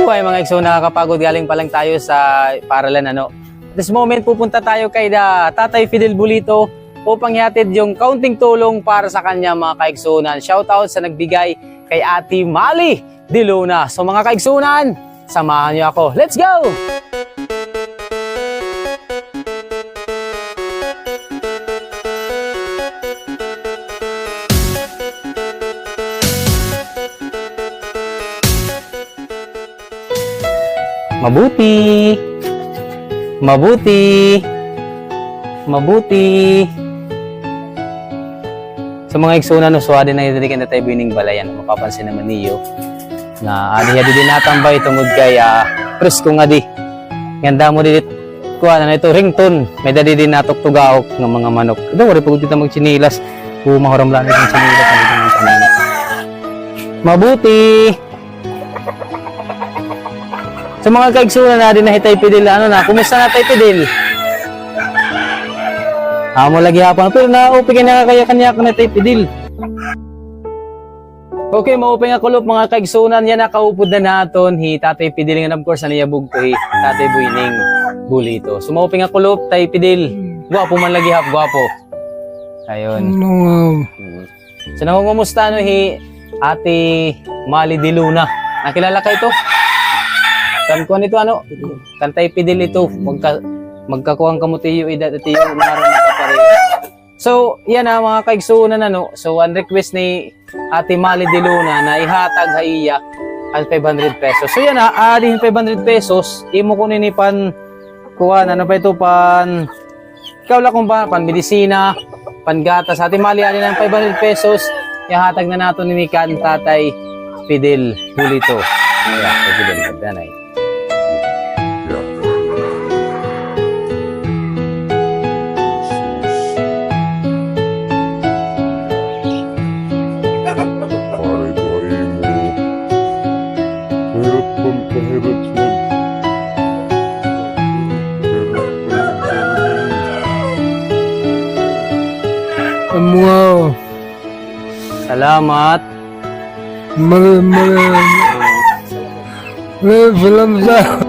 Mabuhay mga Ikso, nakakapagod, galing pa lang tayo sa paralan ano. This moment pupunta tayo kay Tatay Fidel Bulito upang ihatid yung kaunting tulong para sa kanya mga kaiksunan. Shoutout sa nagbigay kay Ate Mali de Luna. So mga kaiksunan, samahan niyo ako. Let's go! Mabuti. Mabuti. Mabuti. Sa mga iksuna no, suwade na idilikan na tayo bining balayan. Mapapansin naman niyo na adi din natambay tungod kay presko nga di. Ganda mo didit kuha na ito ringtone. May dadi din natugtugaok ng mga manok. Ito wala pagod kita magchinilas. Mahuram lang itong chinilas na itong kanina. Mabuti. Sa mga kaigsunan na din na Tay Fidel, ano na, kumusta na Tay Fidel? Mo lagi hapon, pero na-open na kaya-kanya ka na Tay Fidel. Okay, ma-open nga kulop mga kaigsunan, yan nakaupod na naton, Tatay Fidel, and of course, naniyabog ko, Tatay Buining Bulito. So, ma-open nga kulop, Tay Fidel, guwapo man lagi hap, guwapo. Ayun. So, namumumusta, no, Ate Mali de Luna. Nakilala ka ito? Kuan ito ano? Kantay Fidel ito. Magkakuhang kamutiyo ida at iyo naran nakapareho. So, yan mga kaigsunan ano. So, one request ni Ate Mali de Luna na ihatag ha iya ang 500 pesos. So, yan adin 500 pesos. Imo ko ni pan kuan ano pa ito pan ikaw lang kung ba pan medisina, pan gatas. Ate Mali adin ang 500 pesos. Ihatag na nato ni kan Tatay Fidel Bulito. Yeah, Fidel Danay. Wow. Salamat. Salamat.